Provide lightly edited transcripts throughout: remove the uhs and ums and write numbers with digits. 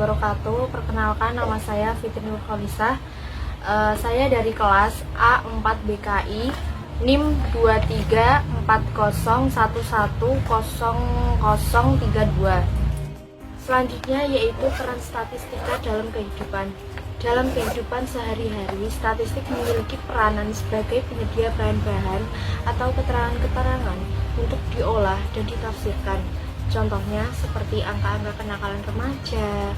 wabarakatuh. Perkenalkan, nama saya Fitri Nurholisah. Saya dari kelas A4 BKI NIM 2340110032. Selanjutnya yaitu peran statistika dalam kehidupan. Dalam kehidupan sehari-hari, statistik memiliki peranan sebagai penyedia bahan-bahan atau keterangan-keterangan untuk diolah dan ditafsirkan. Contohnya seperti angka-angka kenakalan remaja,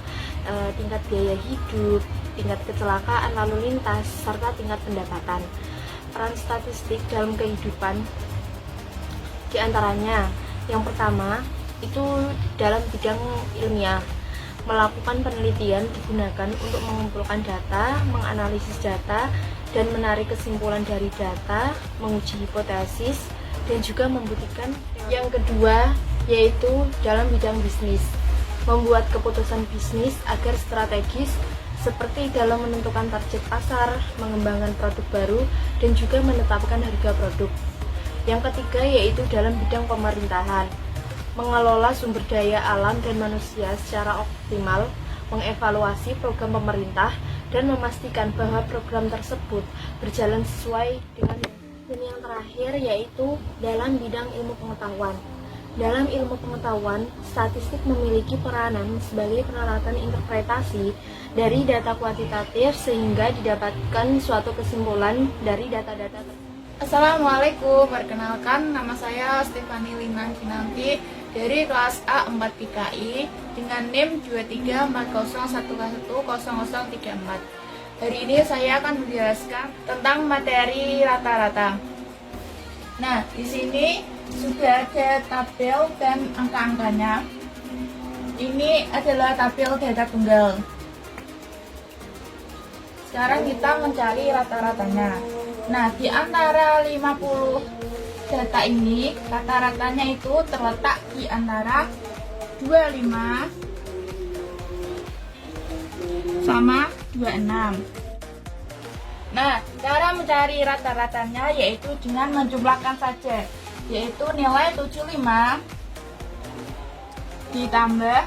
tingkat biaya hidup, tingkat kecelakaan lalu lintas, serta tingkat pendapatan. Peran statistik dalam kehidupan diantaranya yang pertama itu dalam bidang ilmiah. Melakukan penelitian digunakan untuk mengumpulkan data, menganalisis data, dan menarik kesimpulan dari data, menguji hipotesis, dan juga membuktikan. Yang kedua yaitu dalam bidang bisnis, membuat keputusan bisnis agar strategis seperti dalam menentukan target pasar, mengembangkan produk baru, dan juga menetapkan harga produk. Yang ketiga yaitu dalam bidang pemerintahan, mengelola sumber daya alam dan manusia secara optimal, mengevaluasi program pemerintah, dan memastikan bahwa program tersebut berjalan sesuai dengan. Dan yang terakhir yaitu dalam bidang ilmu pengetahuan. Dalam ilmu pengetahuan, statistik memiliki peranan sebagai peralatan interpretasi dari data kuantitatif sehingga didapatkan suatu kesimpulan dari data-data tersebut. Assalamualaikum, perkenalkan nama saya Stefani Linan Kinanti dari kelas A4 PKI dengan NIM 2340110034. Hari ini saya akan menjelaskan tentang materi rata-rata. Nah, di sini sudah ada tabel dan angka-angkanya. Ini adalah tabel data tunggal. Sekarang kita mencari rata-ratanya. Nah, di antara 50 data ini, rata-ratanya itu terletak di antara 25 sama 26. Nah, cara mencari rata-ratanya yaitu dengan menjumlahkan saja, yaitu nilai 75 ditambah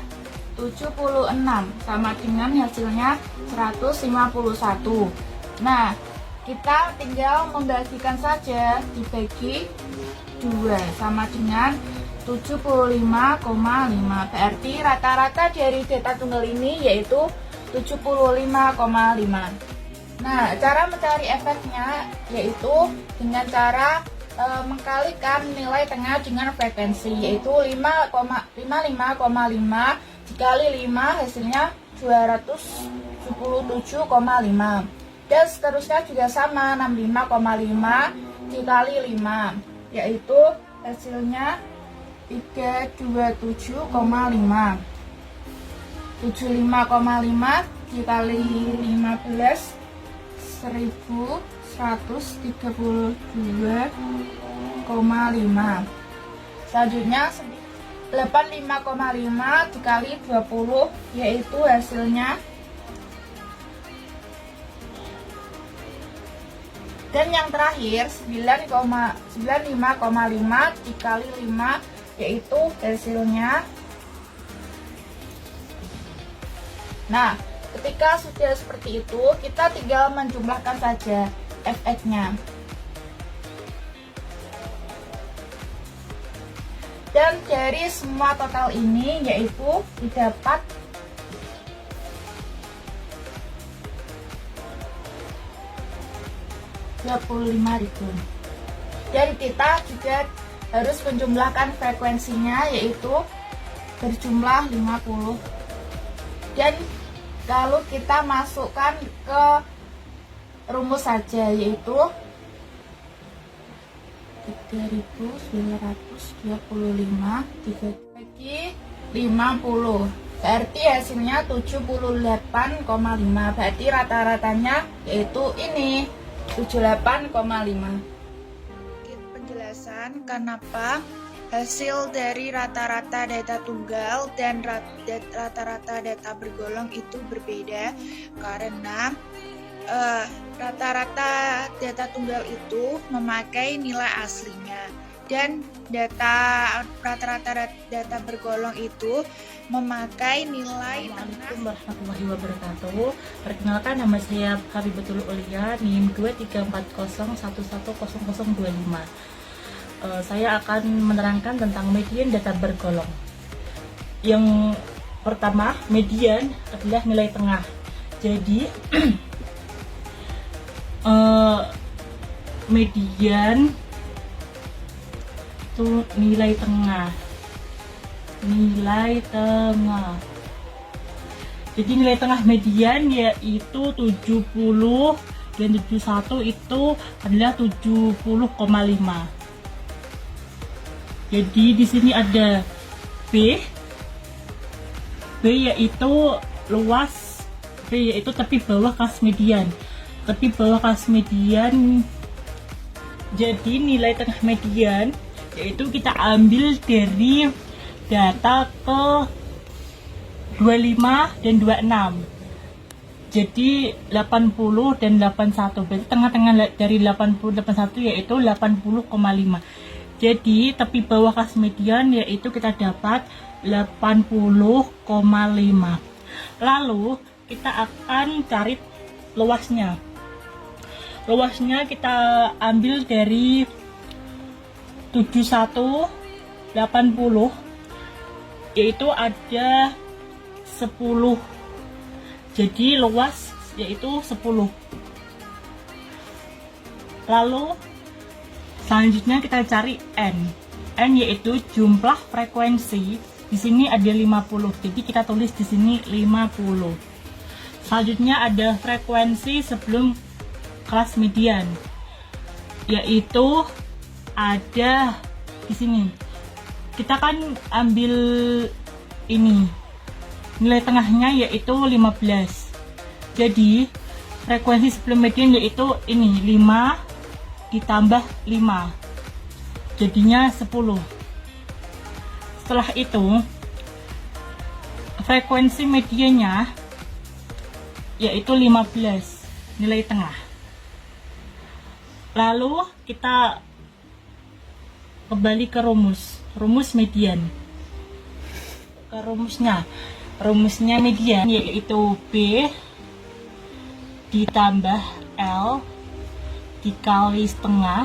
76 sama dengan hasilnya 151. Nah, kita tinggal membagikan saja, dibagi 2 sama dengan 75,5. Berarti rata-rata dari data tunggal ini yaitu 75,5. Nah, cara mencari efeknya yaitu dengan cara mengkalikan nilai tengah dengan frekuensi, yaitu 55,5 dikali 5 hasilnya 277,5. Dan seterusnya juga sama, 65,5 dikali 5 yaitu hasilnya 327,5. 75,5 dikali 15 1132,5. Selanjutnya 85,5 dikali 20 yaitu hasilnya. Dan yang terakhir 95,5 dikali 5 yaitu hasilnya. Nah, ketika sudah seperti itu, kita tinggal menjumlahkan saja efeknya. Dan dari semua total ini yaitu didapat 25.000. Dan kita juga harus menjumlahkan frekuensinya yaitu berjumlah 50. Dan lalu kita masukkan ke rumus saja yaitu 3.925 dibagi 50. Berarti hasilnya 78,5. Berarti rata-ratanya yaitu ini 78,5. Penjelasan kenapa hasil dari rata-rata data tunggal dan rata-rata data bergolong itu berbeda karena rata-rata data tunggal itu memakai nilai aslinya, Dan data rata-rata data bergolong itu memakai nilai tengah. Assalamualaikum warahmatullahi wabarakatuh. Perkenalkan, nama saya Habibatul Ulia, NIM 2340110025. Saya akan menerangkan tentang median data bergolong. Yang pertama, median adalah nilai tengah. Jadi median itu nilai tengah. Jadi nilai tengah median yaitu 70 dan 71 itu adalah 70,5. Jadi di sini ada B yaitu luas, B yaitu tepi bawah kelas median. Jadi nilai tengah median yaitu kita ambil dari data ke 25 dan 26. Jadi 80 dan 81. Berarti tengah-tengah dari 80 dan 81 yaitu 80,5. Jadi tepi bawah kelas median yaitu kita dapat 80,5. Lalu kita akan cari luasnya. Luasnya kita ambil dari 71 80 yaitu ada 10. Jadi luas yaitu 10. Lalu selanjutnya kita cari N yaitu jumlah frekuensi. Di sini ada 50. Jadi kita tulis di sini 50. Selanjutnya ada frekuensi sebelum kelas median yaitu ada di sini. Kita kan ambil ini nilai tengahnya yaitu 15. Jadi frekuensi sebelum median yaitu ini 5 ditambah 5 jadinya 10. Setelah itu frekuensi mediannya yaitu 15 nilai tengah. Lalu kita kembali ke rumus median. Ke rumusnya median yaitu B ditambah L dikali setengah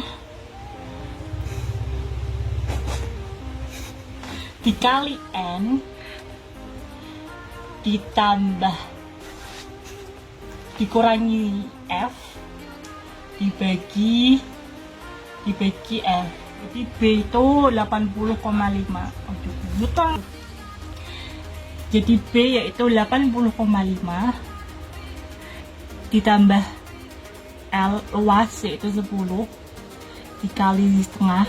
dikali N ditambah dikurangi F dibagi F. Jadi B itu 80,5. Jadi B yaitu 80,5 ditambah L luas yaitu 10 dikali setengah,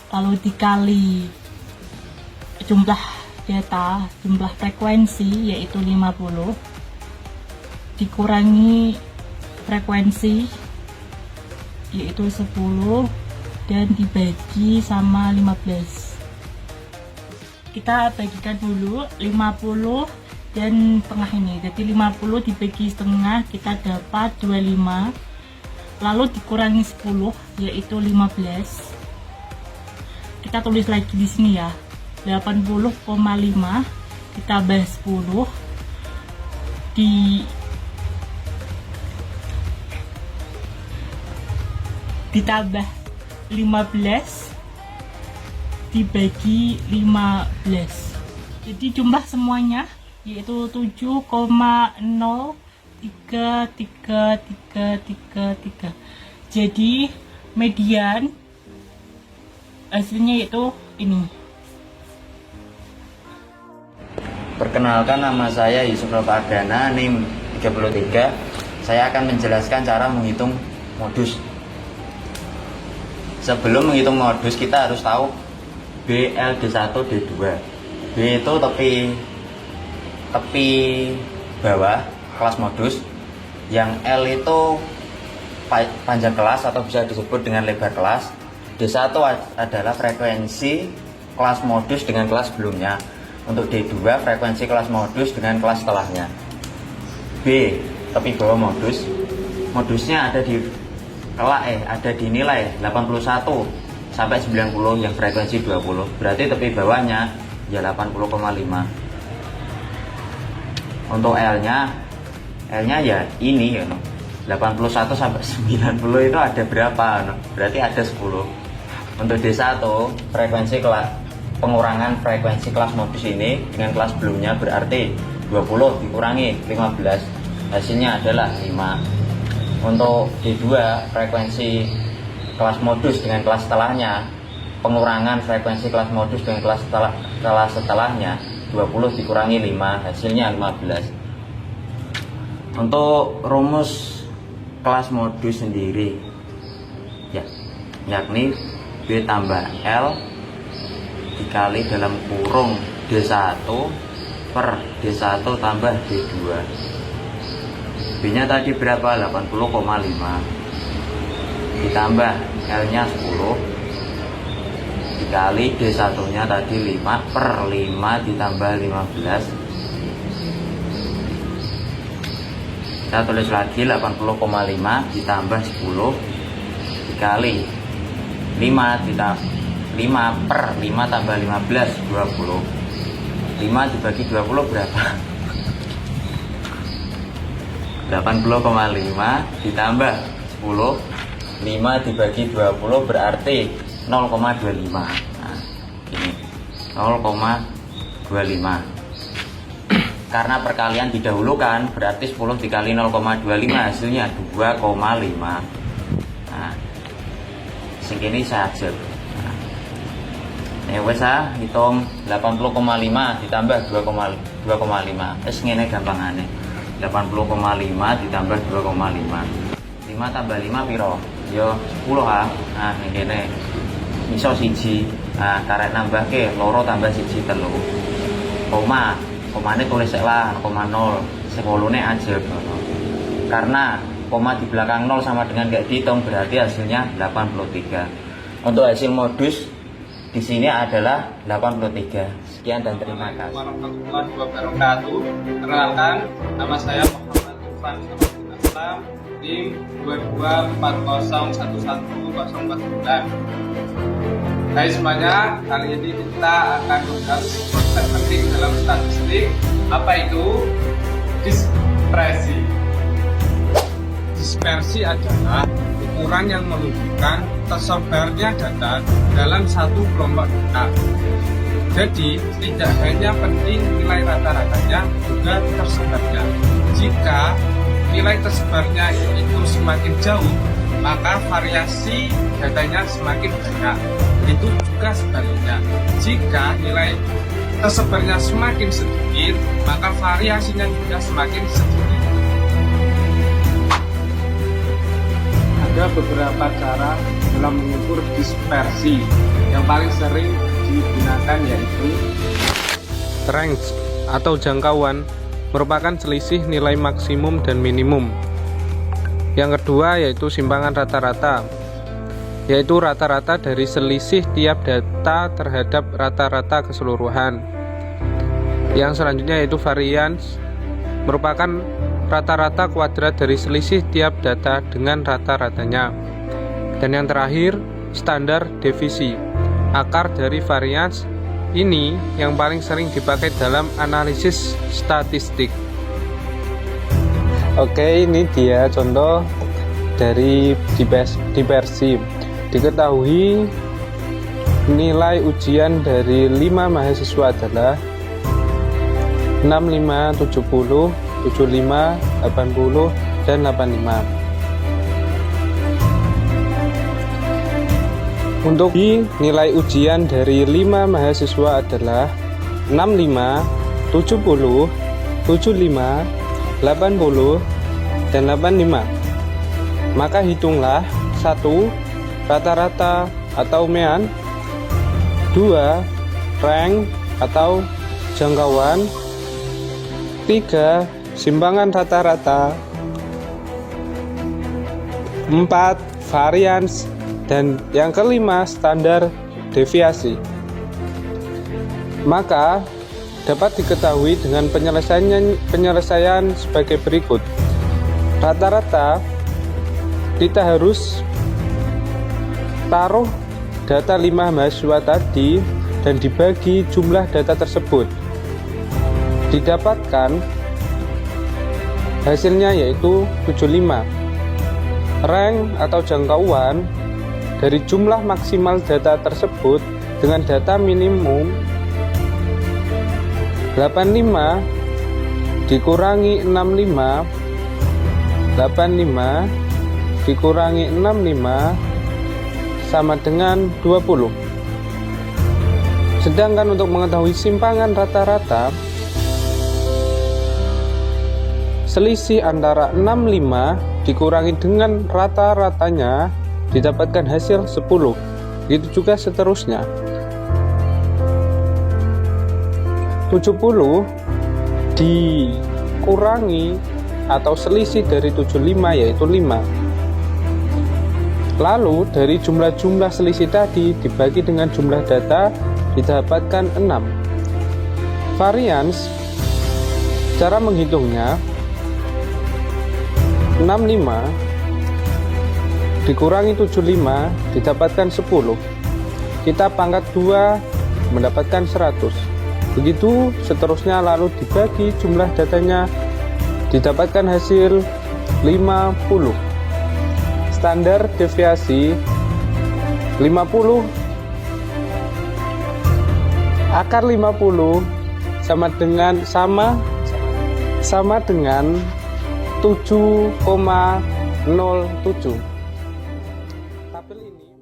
lalu dikali jumlah data, jumlah frekuensi yaitu 50 dikurangi frekuensi yaitu 10 dan dibagi sama 15. Kita bagikan dulu 50 dan tengah ini. Jadi 50 dibagi setengah kita dapat 25. Lalu dikurangi 10 yaitu 15. Kita tulis lagi di sini ya. 80,5 ditambah 10 ditambah 15 dibagi 15. Jadi jumlah semuanya yaitu 7,03333. Jadi median hasilnya yaitu ini. Perkenalkan, nama saya Yusuf Ardana, NIM 33. Saya akan menjelaskan cara menghitung modus. Sebelum menghitung modus kita harus tahu B, L, D1, D2. B itu tepi bawah kelas modus, yang L itu panjang kelas atau bisa disebut dengan lebar kelas. D1 adalah frekuensi kelas modus dengan kelas sebelumnya. Untuk D2 frekuensi kelas modus dengan kelas setelahnya. B tepi bawah modus. Modusnya ada di nilai 81 sampai 90 yang frekuensi 20. Berarti tepi bawahnya ya 80,5. Untuk L-nya ya ini ya, 81 sampai 90 itu ada berapa? Berarti ada 10. Untuk D1 frekuensi kelas pengurangan frekuensi kelas modus ini dengan kelas sebelumnya berarti 20 dikurangi 15, hasilnya adalah 5. Untuk D2 frekuensi kelas modus dengan kelas setelahnya, pengurangan frekuensi kelas modus dengan kelas setelahnya 20 dikurangi 5, hasilnya 15. Untuk rumus kelas modus sendiri ya, yakni B tambah L dikali dalam kurung D1 per D1 tambah D2. B nya tadi berapa? 80,5 ditambah L nya 10 dikali D1 nya tadi 5 per 5 ditambah 15. Kita tulis lagi 80,5 ditambah 10 dikali 5 per 5 tambah 15 20. 5 dibagi 20 berapa? 80,5 ditambah 10, 5 dibagi 20 berarti 0,25. Nah, ini 0,25. Karena perkalian didahulukan berarti 10 dikali 0,25 hasilnya 2,5. Nah, segini saja. Wes hitung 80,5 ditambah 2,5. Wes ngene gampangane. 80,5 ditambah 2,5. 5 tambah 5 piro? Yo 10 ha. Nah ngene. Iso siji. Nah karek nambahke loro tambah siji 3. Komane tulis sik lah 0,0. Sing wolune ajeb. Karena koma di belakang 0 sama dengan gak dihitung berarti hasilnya 83. Untuk hasil modus di sini adalah 83. Sekian dan terima kasih. Warahmatullahi wabarakatuh. Perkenalkan, nama saya Muhammad Irfan Islam, NIM 2240110409. Hai semuanya, kali ini kita akan membahas konsep penting dalam statistik. Apa itu dispersi? Dispersi adalah ukuran yang menunjukkan tersebarnya data dalam satu kelompok data. Jadi, tidak hanya penting nilai rata-ratanya, juga tersebarnya. Jika nilai tersebarnya itu semakin jauh, maka variasi datanya semakin banyak. Itu juga sebaliknya. Jika nilai tersebarnya semakin sedikit, maka variasinya juga semakin sedikit. Ada beberapa cara dalam mengukur dispersi. Yang paling sering digunakan yaitu range atau jangkauan, merupakan selisih nilai maksimum dan minimum. Yang kedua yaitu simpangan rata-rata, yaitu rata-rata dari selisih tiap data terhadap rata-rata keseluruhan. Yang selanjutnya yaitu variance, merupakan rata-rata kuadrat dari selisih tiap data dengan rata-ratanya. Dan yang terakhir, standar devisi, akar dari variance. Ini yang paling sering dipakai dalam analisis statistik. Oke, ini dia contoh dari dispersi. Diketahui nilai ujian dari 5 mahasiswa adalah 65, 70, 75, 80, dan 85. Untuk nilai ujian dari 5 mahasiswa adalah 65, 70, 75, 80, dan 85. Maka hitunglah 1. Rata-rata atau mean, 2. Rank atau jangkauan, 3. Simpangan rata-rata, 4. Variance, dan yang kelima standar deviasi. Maka dapat diketahui dengan penyelesaian sebagai berikut. Rata-rata kita harus taruh data 5 mahasiswa tadi dan dibagi jumlah data tersebut. Didapatkan hasilnya yaitu 75. Rank atau jangkauan dari jumlah maksimal data tersebut dengan data minimum 85 dikurangi 65, 85 dikurangi 65 sama dengan 20. Sedangkan untuk mengetahui simpangan rata-rata, selisih antara 65 dikurangi dengan rata-ratanya didapatkan hasil 10. Begitu juga seterusnya. 70 dikurangi atau selisih dari 75 yaitu 5. Lalu dari jumlah-jumlah selisih tadi dibagi dengan jumlah data didapatkan 6. Varians cara menghitungnya 65 dikurangi 75 didapatkan 10. Kita pangkat 2 mendapatkan 100. Begitu seterusnya, lalu dibagi jumlah datanya didapatkan hasil 50. Standar deviasi 50 akar 50 sama dengan 7,07. Tabel ini